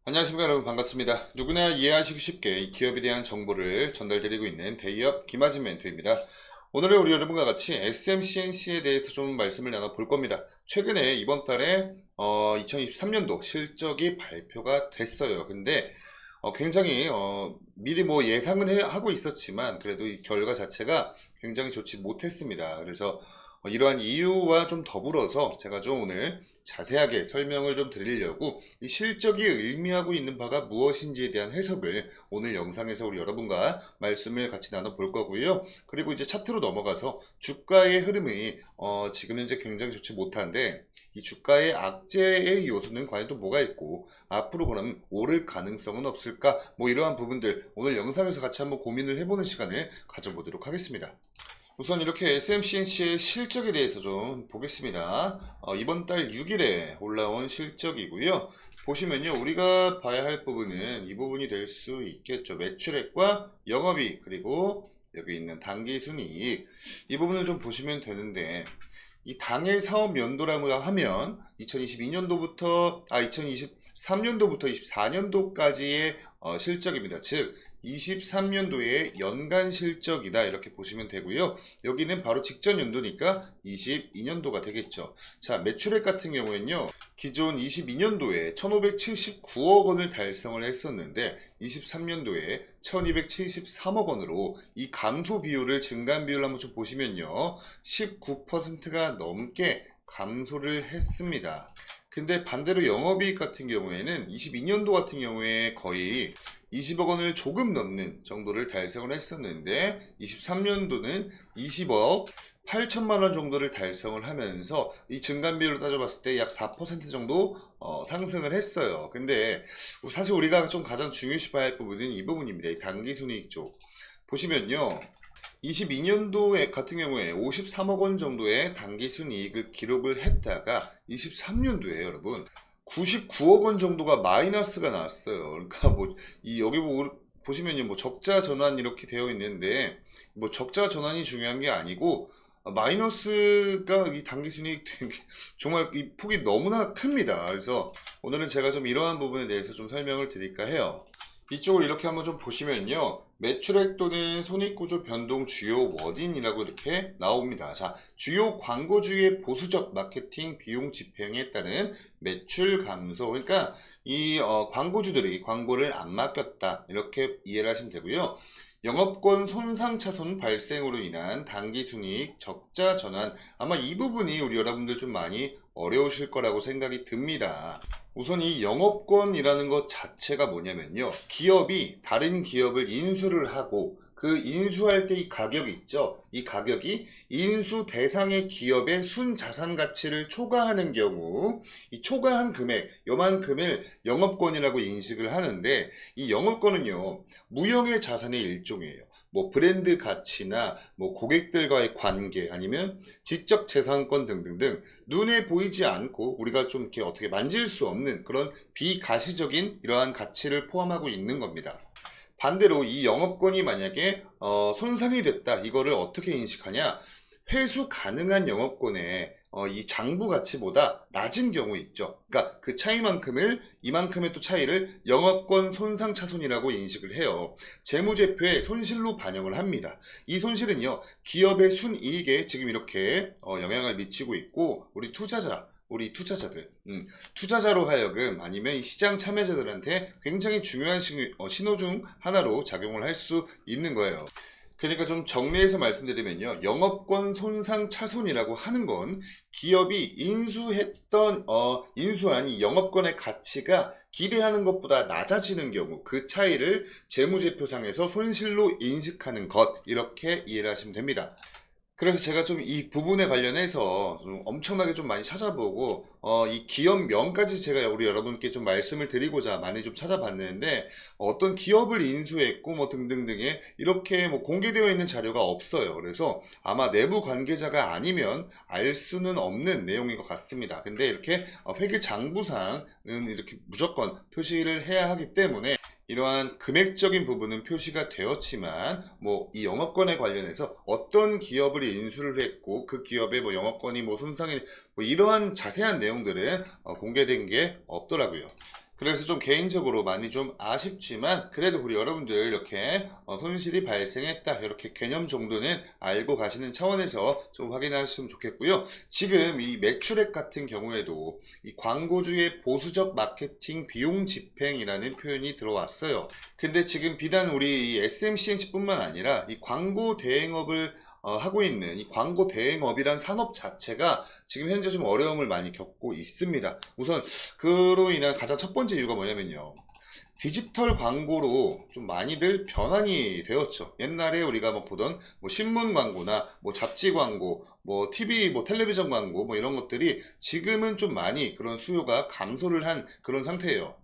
안녕하십니까 여러분, 반갑습니다. 누구나 이해하시기 쉽게 이 기업에 대한 정보를 전달드리고 있는 대기업 김아진 멘토입니다. 오늘은 우리 여러분과 같이 SMCNC에 대해서 좀 말씀을 나눠볼 겁니다. 최근에 이번 달에 2023년도 실적이 발표가 됐어요. 근데 굉장히 미리 뭐 예상은 하고 있었지만 그래도 이 결과 자체가 굉장히 좋지 못했습니다. 그래서 이러한 이유와 좀 더불어서 제가 좀 오늘 자세하게 설명을 좀 드리려고 이 실적이 의미하고 있는 바가 무엇인지에 대한 해석을 오늘 영상에서 우리 여러분과 말씀을 같이 나눠볼 거고요. 그리고 이제 차트로 넘어가서 주가의 흐름이 지금 현재 굉장히 좋지 못한데 이 주가의 악재의 요소는 과연 또 뭐가 있고 앞으로 그럼 오를 가능성은 없을까, 뭐 이러한 부분들 오늘 영상에서 같이 한번 고민을 해보는 시간을 가져보도록 하겠습니다. 우선 이렇게 SMCNC의 실적에 대해서 좀 보겠습니다. 이번 달 6일에 올라온 실적이고요. 보시면요, 우리가 봐야 할 부분은 이 부분이 될 수 있겠죠. 매출액과 영업이익, 그리고 여기 있는 당기순이익, 이 부분을 좀 보시면 되는데, 이 당일 사업 연도라고 하면 2023년도부터 24년도까지의 실적입니다. 즉 23년도의 연간 실적이다, 이렇게 보시면 되고요. 여기는 바로 직전 연도니까 22년도가 되겠죠. 자, 매출액 같은 경우에는요, 기존 22년도에 1579억 원을 달성을 했었는데 23년도에 1273억 원으로 이 감소 비율을, 증감 비율을 한번 좀 보시면요, 19%가 넘게 감소를 했습니다. 근데 반대로 영업이익 같은 경우에는 22년도 같은 경우에 거의 20억 원을 조금 넘는 정도를 달성을 했었는데 23년도는 20억 8천만 원 정도를 달성을 하면서 이 증감 비율로 따져봤을 때 약 4% 정도 상승을 했어요. 근데 사실 우리가 좀 가장 중요시 봐야 할 부분은 이 부분입니다. 이 당기순이익 쪽 보시면요, 22년도 같은 경우에 53억 원 정도의 당기순이익을 기록을 했다가 23년도에 여러분 99억 원 정도가 마이너스가 나왔어요. 그러니까 뭐 이 여기 보시면요, 뭐 적자 전환 이렇게 되어 있는데 뭐 적자 전환이 중요한 게 아니고 마이너스가 이 당기순이익 정말 이 폭이 너무나 큽니다. 그래서 오늘은 제가 좀 이러한 부분에 대해서 좀 설명을 드릴까 해요. 이쪽을 이렇게 한번 좀 보시면요, 매출액 또는 손익구조 변동 주요 원인이라고 이렇게 나옵니다. 자, 주요 광고주의 보수적 마케팅 비용 집행에 따른 매출 감소, 그러니까 이 광고주들이 광고를 안 맡겼다, 이렇게 이해를 하시면 되고요. 영업권 손상차손 발생으로 인한 당기순이익 적자 전환, 아마 이 부분이 우리 여러분들 좀 많이 어려우실 거라고 생각이 듭니다. 우선 이 영업권이라는 것 자체가 뭐냐면요, 기업이 다른 기업을 인수를 하고 그 인수할 때 이 가격이 있죠. 이 가격이 인수 대상의 기업의 순자산 가치를 초과하는 경우 이 초과한 금액, 요만큼을 영업권이라고 인식을 하는데, 이 영업권은요, 무형의 자산의 일종이에요. 뭐 브랜드 가치나 뭐 고객들과의 관계, 아니면 지적 재산권 등등등 눈에 보이지 않고 우리가 좀 이렇게 어떻게 만질 수 없는 그런 비가시적인 이러한 가치를 포함하고 있는 겁니다. 반대로 이 영업권이 만약에 손상이 됐다, 이거를 어떻게 인식하냐, 회수 가능한 영업권의 이 장부 가치보다 낮은 경우 있죠. 그러니까 그 차이만큼을, 이만큼의 또 차이를 영업권 손상차손이라고 인식을 해요. 재무제표에 손실로 반영을 합니다. 이 손실은요, 기업의 순이익에 지금 이렇게 영향을 미치고 있고, 우리 투자자들, 투자자로 하여금 아니면 이 시장 참여자들한테 굉장히 중요한 신호 중 하나로 작용을 할 수 있는 거예요. 그러니까 좀 정리해서 말씀드리면요, 영업권 손상 차손이라고 하는 건 기업이 인수한 이 영업권의 가치가 기대하는 것보다 낮아지는 경우 그 차이를 재무제표상에서 손실로 인식하는 것, 이렇게 이해를 하시면 됩니다. 그래서 제가 좀 이 부분에 관련해서 좀 엄청나게 좀 많이 찾아보고 이 기업명까지 제가 우리 여러분께 좀 말씀을 드리고자 많이 좀 찾아봤는데, 어떤 기업을 인수했고 뭐 등등등에 이렇게 뭐 공개되어 있는 자료가 없어요. 그래서 아마 내부 관계자가 아니면 알 수는 없는 내용인 것 같습니다. 근데 이렇게 회계 장부상은 이렇게 무조건 표시를 해야 하기 때문에 이러한 금액적인 부분은 표시가 되었지만 뭐 이 영업권에 관련해서 어떤 기업을 인수를 했고 그 기업의 뭐 영업권이 뭐 손상이 뭐 이러한 자세한 내용들은 공개된 게 없더라고요. 그래서 좀 개인적으로 많이 좀 아쉽지만 그래도 우리 여러분들 이렇게 손실이 발생했다 이렇게 개념 정도는 알고 가시는 차원에서 좀 확인하시면 좋겠고요. 지금 이 매출액 같은 경우에도 이 광고주의 보수적 마케팅 비용 집행이라는 표현이 들어왔어요. 근데 지금 비단 우리 이 SMCNC뿐만 아니라 이 광고 대행업을 하고 있는 이 광고 대행업이란 산업 자체가 지금 현재 좀 어려움을 많이 겪고 있습니다. 우선 그로 인한 가장 첫 번째 이유가 뭐냐면요. 디지털 광고로 좀 많이들 변환이 되었죠. 옛날에 우리가 뭐 보던 뭐 신문 광고나 뭐 잡지 광고, 뭐 TV, 뭐 텔레비전 광고 뭐 이런 것들이 지금은 좀 많이 그런 수요가 감소를 한 그런 상태예요.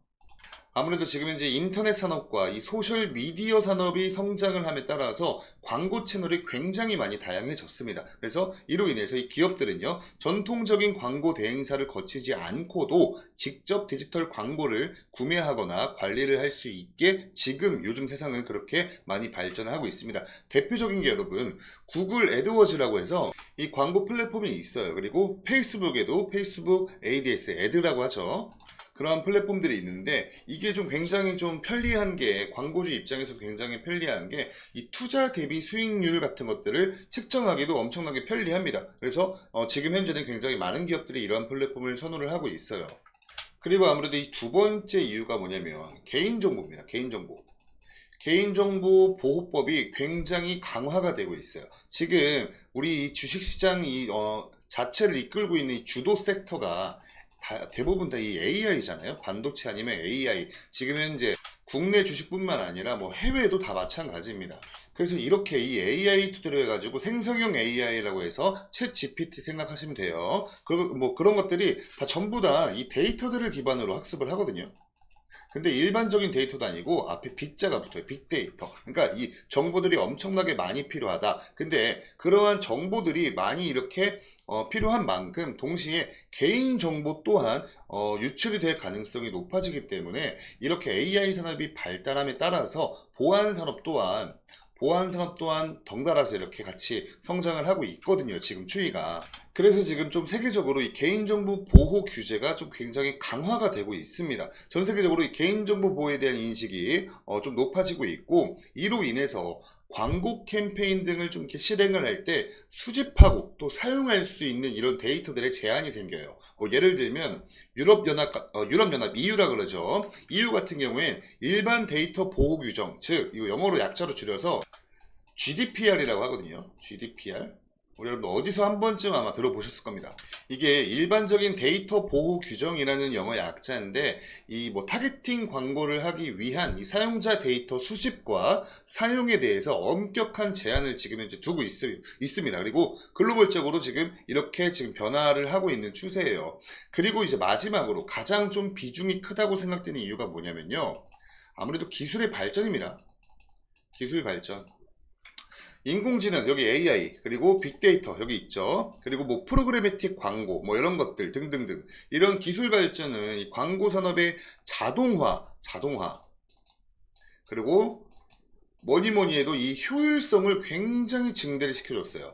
아무래도 지금 이제 인터넷 산업과 이 소셜 미디어 산업이 성장을 함에 따라서 광고 채널이 굉장히 많이 다양해졌습니다. 그래서 이로 인해서 이 기업들은요, 전통적인 광고 대행사를 거치지 않고도 직접 디지털 광고를 구매하거나 관리를 할 수 있게 지금 요즘 세상은 그렇게 많이 발전하고 있습니다. 대표적인 게 여러분, 구글 애드워즈라고 해서 이 광고 플랫폼이 있어요. 그리고 페이스북에도 페이스북 ADS, 애드라고 하죠. 그런 플랫폼들이 있는데 이게 좀 굉장히 좀 편리한 게 광고주 입장에서 굉장히 편리한 게 이 투자 대비 수익률 같은 것들을 측정하기도 엄청나게 편리합니다. 그래서 지금 현재는 굉장히 많은 기업들이 이러한 플랫폼을 선호를 하고 있어요. 그리고 아무래도 이 두 번째 이유가 뭐냐면 개인정보입니다. 개인정보. 개인정보 보호법이 굉장히 강화가 되고 있어요. 지금 우리 주식시장 자체를 이끌고 있는 이 주도 섹터가 대부분 다 이 AI잖아요. 반도체 아니면 AI. 지금 현재 국내 주식뿐만 아니라 뭐 해외에도 다 마찬가지입니다. 그래서 이렇게 이 AI 투자를 해가지고 생성형 AI라고 해서 챗 GPT 생각하시면 돼요. 그리고 뭐 그런 것들이 다 전부 다 이 데이터들을 기반으로 학습을 하거든요. 근데 일반적인 데이터도 아니고 앞에 빅자가 붙어요. 빅데이터. 그러니까 이 정보들이 엄청나게 많이 필요하다. 근데 그러한 정보들이 많이 이렇게 필요한 만큼 동시에 개인 정보 또한 유출이 될 가능성이 높아지기 때문에 이렇게 AI 산업이 발달함에 따라서 보안 산업 또한 덩달아서 이렇게 같이 성장을 하고 있거든요. 지금 추이가. 그래서 지금 좀 세계적으로 이 개인정보 보호 규제가 좀 굉장히 강화가 되고 있습니다. 전 세계적으로 이 개인정보 보호에 대한 인식이 좀 높아지고 있고 이로 인해서 광고 캠페인 등을 좀 이렇게 실행을 할 때 수집하고 또 사용할 수 있는 이런 데이터들의 제한이 생겨요. 뭐 예를 들면 유럽연합 EU라 그러죠. EU 같은 경우에 일반 데이터 보호 규정, 즉 이거 영어로 약자로 줄여서 GDPR이라고 하거든요. GDPR. 우리 여러분 어디서 한 번쯤 아마 들어보셨을 겁니다. 이게 일반적인 데이터 보호 규정이라는 영어 약자인데 이 뭐 타겟팅 광고를 하기 위한 이 사용자 데이터 수집과 사용에 대해서 엄격한 제한을 지금 현재 두고 있습니다. 그리고 글로벌적으로 지금 이렇게 지금 변화를 하고 있는 추세예요. 그리고 이제 마지막으로 가장 좀 비중이 크다고 생각되는 이유가 뭐냐면요. 아무래도 기술의 발전입니다. 기술 발전. 인공지능 여기 AI 그리고 빅데이터 여기 있죠. 그리고 뭐 프로그래매틱 광고 뭐 이런 것들 등등등 이런 기술 발전은 이 광고 산업의 자동화 그리고 뭐니 해도 이 효율성을 굉장히 증대를 시켜줬어요.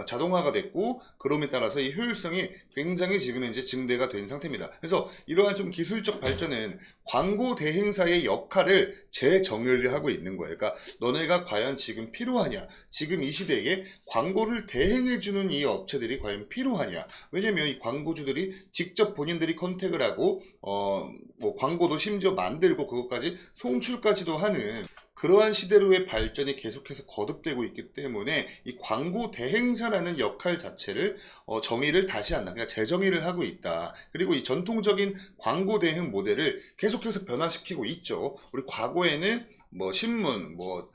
자동화가 됐고 그럼에 따라서 이 효율성이 굉장히 지금 현재 증대가 된 상태입니다. 그래서 이러한 좀 기술적 발전은 광고 대행사의 역할을 재정의를 하고 있는 거예요. 그러니까 너네가 과연 지금 필요하냐? 지금 이 시대에 광고를 대행해주는 이 업체들이 과연 필요하냐? 왜냐면 이 광고주들이 직접 본인들이 컨택을 하고 뭐 광고도 심지어 만들고 그것까지 송출까지도 하는 그러한 시대로의 발전이 계속해서 거듭되고 있기 때문에 이 광고 대행사라는 역할 자체를 정의를 다시 한다. 그러니까 재정의를 하고 있다. 그리고 이 전통적인 광고 대행 모델을 계속해서 변화시키고 있죠. 우리 과거에는 뭐 신문, 뭐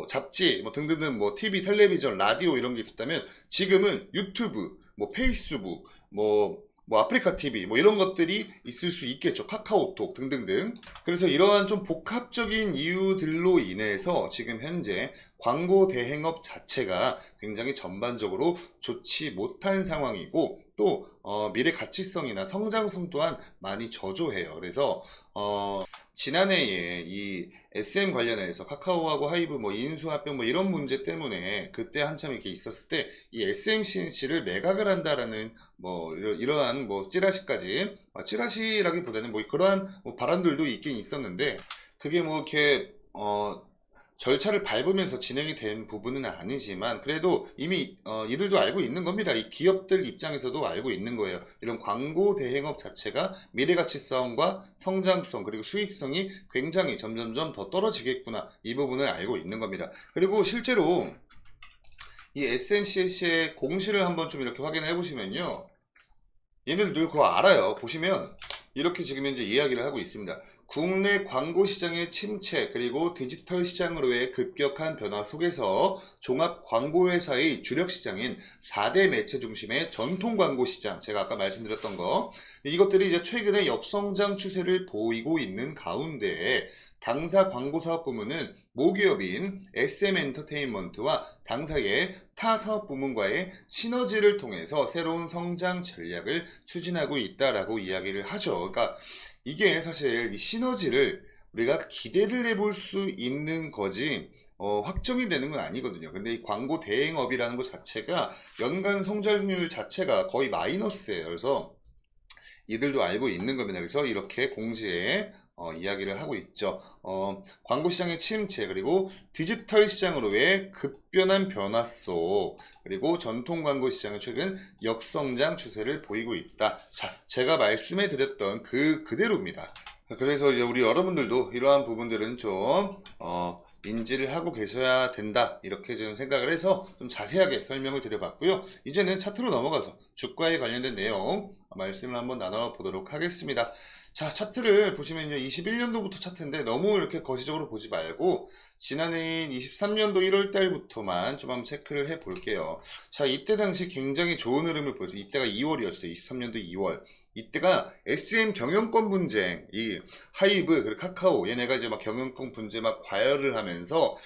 잡지, 뭐 등등등 뭐 TV, 텔레비전, 라디오 이런 게 있었다면 지금은 유튜브, 뭐 페이스북, 뭐 아프리카 TV 뭐 이런 것들이 있을 수 있겠죠. 카카오톡 등등등. 그래서 이러한 좀 복합적인 이유들로 인해서 지금 현재 광고 대행업 자체가 굉장히 전반적으로 좋지 못한 상황이고 또 미래 가치성이나 성장성 또한 많이 저조해요. 그래서 지난해에 이 SM 관련해서 카카오하고 하이브 뭐 인수합병 뭐 이런 문제 때문에 그때 한참 이렇게 있었을 때 이 SMCNC를 매각을 한다라는 뭐 이러한 뭐 찌라시까지 찌라시라기보다는 뭐 그러한 뭐 발언들도 있긴 있었는데 그게 뭐 이렇게 절차를 밟으면서 진행이 된 부분은 아니지만 그래도 이미 이들도 알고 있는 겁니다. 이 기업들 입장에서도 알고 있는 거예요. 이런 광고 대행업 자체가 미래가치성과 성장성 그리고 수익성이 굉장히 점점점 더 떨어지겠구나 이 부분을 알고 있는 겁니다. 그리고 실제로 이 SMCC의 공시를 한번 좀 이렇게 확인해 보시면요. 얘네들도 그거 알아요. 보시면 이렇게 지금 현재 이야기를 하고 있습니다. 국내 광고 시장의 침체 그리고 디지털 시장으로의 급격한 변화 속에서 종합 광고 회사의 주력 시장인 4대 매체 중심의 전통 광고 시장, 제가 아까 말씀드렸던 거, 이것들이 이제 최근에 역성장 추세를 보이고 있는 가운데 당사 광고 사업 부문은 모기업인 SM 엔터테인먼트와 당사의 타 사업 부문과의 시너지를 통해서 새로운 성장 전략을 추진하고 있다라고 이야기를 하죠. 그러니까 이게 사실 이 시너지를 우리가 기대를 해볼 수 있는 거지 확정이 되는 건 아니거든요. 근데 이 광고 대행업이라는 것 자체가 연간 성장률 자체가 거의 마이너스예요. 그래서 이들도 알고 있는 겁니다. 그래서 이렇게 공지에 이야기를 하고 있죠. 광고 시장의 침체 그리고 디지털 시장으로의 급변한 변화 속 그리고 전통 광고 시장은 최근 역성장 추세를 보이고 있다. 자, 제가 말씀해 드렸던 그대로입니다. 그래서 이제 우리 여러분들도 이러한 부분들은 좀 인지를 하고 계셔야 된다 이렇게 좀 생각을 해서 좀 자세하게 설명을 드려봤고요. 이제는 차트로 넘어가서 주가에 관련된 내용 말씀을 한번 나눠보도록 하겠습니다. 자, 차트를 보시면요. 21년도부터 차트인데 너무 이렇게 거시적으로 보지 말고 지난해인 23년도 1월 달부터만 좀 한번 체크를 해 볼게요. 자, 이때 당시 굉장히 좋은 흐름을 보여서 이때가 2월이었어요. 23년도 2월. 이때가 SM 경영권 분쟁, 이 하이브, 그리고 카카오, 얘네가 이제 막 경영권 분쟁 막 과열을 하면서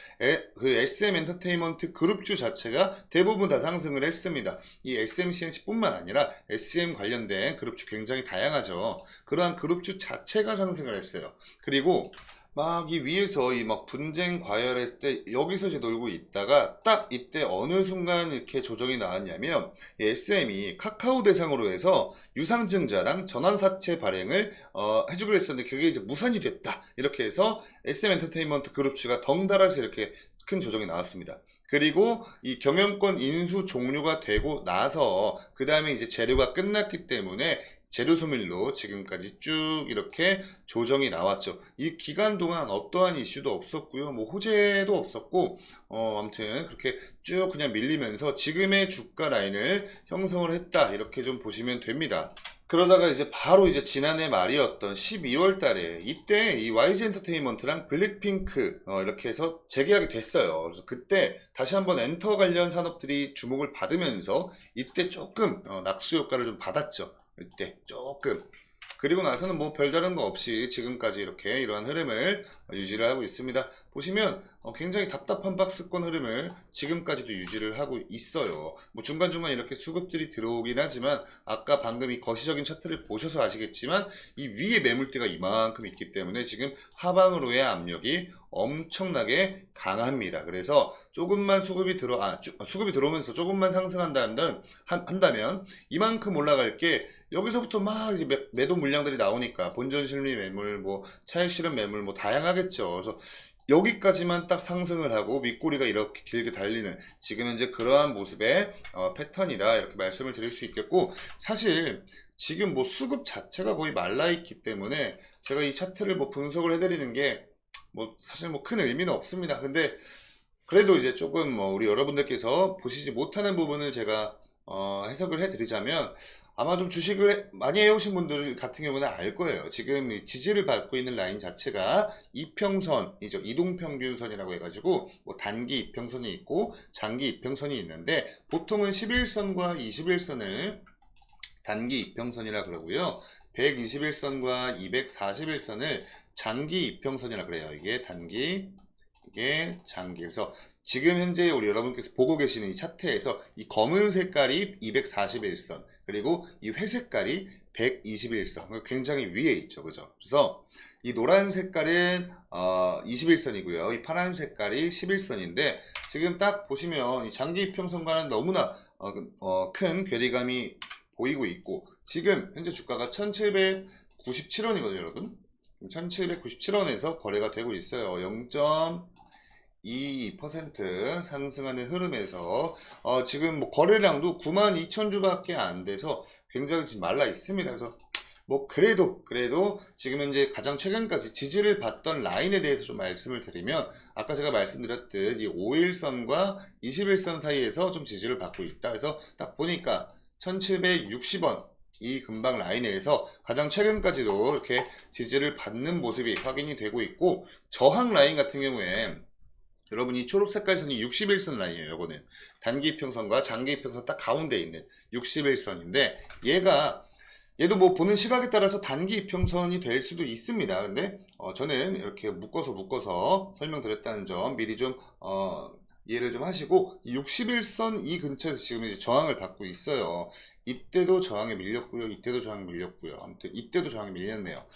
그 SM 엔터테인먼트 그룹주 자체가 대부분 다 상승을 했습니다. 이 SMCNC뿐만 아니라 SM 관련된 그룹주 굉장히 다양하죠. 그러한 그룹주 자체가 상승을 했어요. 그리고 막 이 위에서 이 막 분쟁 과열했을 때 여기서 이제 놀고 있다가 딱 이때 어느 순간 이렇게 조정이 나왔냐면 SM이 카카오 대상으로 해서 유상증자랑 전환사채 발행을 해주기로 했었는데 그게 이제 무산이 됐다. 이렇게 해서 SM 엔터테인먼트 그룹주가 덩달아서 이렇게 큰 조정이 나왔습니다. 그리고 이 경영권 인수 종료가 되고 나서 그 다음에 이제 재료가 끝났기 때문에 재료 소멸로 지금까지 쭉 이렇게 조정이 나왔죠. 이 기간 동안 어떠한 이슈도 없었고요. 뭐 호재도 없었고 아무튼 그렇게 쭉 그냥 밀리면서 지금의 주가 라인을 형성을 했다. 이렇게 좀 보시면 됩니다. 그러다가 이제 바로 이제 지난해 말이었던 12월 달에 이때 이 YG 엔터테인먼트랑 블랙핑크 이렇게 해서 재계약이 됐어요. 그래서 그때 다시 한번 엔터 관련 산업들이 주목을 받으면서 이때 조금 낙수 효과를 좀 받았죠. 이때 조금. 그리고 나서는 뭐 별다른 거 없이 지금까지 이렇게 이러한 흐름을 유지를 하고 있습니다. 보시면 굉장히 답답한 박스권 흐름을 지금까지도 유지를 하고 있어요. 뭐 중간중간 이렇게 수급들이 들어오긴 하지만 아까 방금 이 거시적인 차트를 보셔서 아시겠지만 이 위에 매물대가 이만큼 있기 때문에 지금 하방으로의 압력이 엄청나게 강합니다. 그래서 조금만 수급이 들어오면서 조금만 상승한다면 이만큼 올라갈 게 여기서부터 막 이제 매도 물량들이 나오니까 본전 실리 매물, 뭐 차익 실현 매물, 뭐 다양하겠죠. 그래서 여기까지만 딱 상승을 하고 윗꼬리가 이렇게 길게 달리는 지금 현재 그러한 모습의 패턴이다 이렇게 말씀을 드릴 수 있겠고 사실 지금 뭐 수급 자체가 거의 말라있기 때문에 제가 이 차트를 뭐 분석을 해드리는 게 뭐 사실 뭐 큰 의미는 없습니다. 근데 그래도 이제 조금 뭐 우리 여러분들께서 보시지 못하는 부분을 제가 해석을 해드리자면 아마 좀 주식을 많이 해오신 분들 같은 경우는 알 거예요. 지금 이 지지를 받고 있는 라인 자체가 이평선이죠. 이동평균선이라고 해가지고 뭐 단기 이평선이 있고 장기 이평선이 있는데 보통은 11선과 21선을 단기 이평선이라 그러고요. 121선과 241선을 장기 이평선이라 그래요. 이게 단기 이게 장기. 그래서 지금 현재 우리 여러분께서 보고 계시는 이 차트에서 이 검은 색깔이 241선, 그리고 이 회색깔이 121선. 굉장히 위에 있죠. 그죠? 그래서 이 노란 색깔은 21선이고요. 이 파란 색깔이 11선인데 지금 딱 보시면 이 장기 이평선과는 너무나 큰 괴리감이 보이고 있고, 지금 현재 주가가 1797원이거든요, 여러분. 1797원에서 거래가 되고 있어요. 0.22% 상승하는 흐름에서 지금 뭐 거래량도 92,000주밖에 안 돼서 굉장히 지금 말라 있습니다. 그래서 뭐 그래도 지금 현재 가장 최근까지 지지를 받던 라인에 대해서 좀 말씀을 드리면, 아까 제가 말씀드렸듯 이 5일선과 21선 사이에서 좀 지지를 받고 있다. 그래서 딱 보니까 1760원 이 근방 라인에서 가장 최근까지도 이렇게 지지를 받는 모습이 확인이 되고 있고, 저항 라인 같은 경우에 여러분 이 초록 색깔 선이 61선 라인이에요. 이거는 단기 이평선과 장기 이평선 딱 가운데 있는 61선인데 얘도 뭐 보는 시각에 따라서 단기 이평선이 될 수도 있습니다. 근데 저는 이렇게 묶어서 설명드렸다는 점 미리 좀 이해를 좀 하시고, 이 61선 이 근처에서 지금 이제 저항을 받고 있어요. 이때도 저항에 밀렸고요. 이때도 저항에 밀렸고요. 아무튼 이때도 저항에 밀렸네요.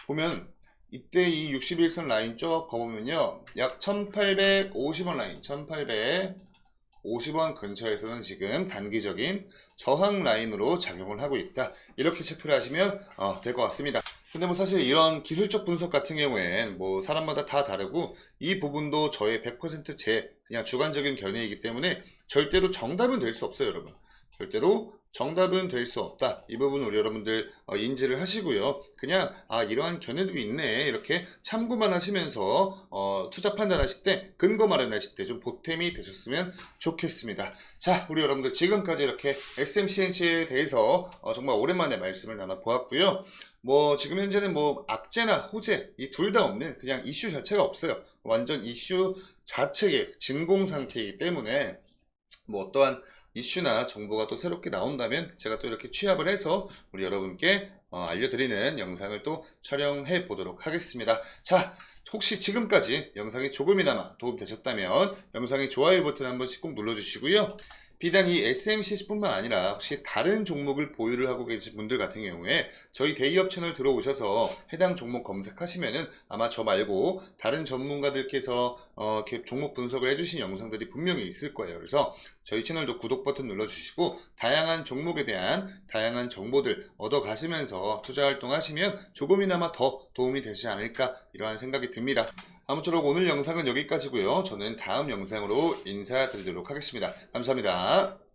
보면 이때 이 61선 라인 쭉 가보면요, 약 1850원 라인, 1850원 근처에서는 지금 단기적인 저항 라인으로 작용을 하고 있다. 이렇게 체크를 하시면 될 것 같습니다. 근데 뭐 사실 이런 기술적 분석 같은 경우엔 뭐 사람마다 다 다르고, 이 부분도 저의 100% 제 그냥 주관적인 견해이기 때문에 절대로 정답은 될 수 없어요, 여러분. 절대로 정답은 될 수 없다. 이 부분 우리 여러분들 인지를 하시고요. 그냥 이러한 견해도 있네, 이렇게 참고만 하시면서 투자 판단하실 때, 근거 마련하실 때 좀 보탬이 되셨으면 좋겠습니다. 자, 우리 여러분들 지금까지 이렇게 SMCNC에 대해서 정말 오랜만에 말씀을 나눠보았고요. 뭐 지금 현재는 뭐 악재나 호재 이 둘 다 없는 그냥 이슈 자체가 없어요. 완전 이슈 자체의 진공 상태이기 때문에 뭐 어떠한 이슈나 정보가 또 새롭게 나온다면 제가 또 이렇게 취합을 해서 우리 여러분께 알려드리는 영상을 또 촬영해 보도록 하겠습니다. 자, 혹시 지금까지 영상이 조금이나마 도움되셨다면 영상의 좋아요 버튼 한 번씩 꼭 눌러주시고요. 비단 이 SMC뿐만 아니라 혹시 다른 종목을 보유를 하고 계신 분들 같은 경우에 저희 데이업 채널 들어오셔서 해당 종목 검색하시면은 아마 저 말고 다른 전문가들께서 이렇게 종목 분석을 해주신 영상들이 분명히 있을 거예요. 그래서 저희 채널도 구독 버튼 눌러주시고 다양한 종목에 대한 다양한 정보들 얻어가시면서 투자 활동하시면 조금이나마 더 도움이 되지 않을까, 이러한 생각이 듭니다. 아무쪼록 오늘 영상은 여기까지고요. 저는 다음 영상으로 인사드리도록 하겠습니다. 감사합니다.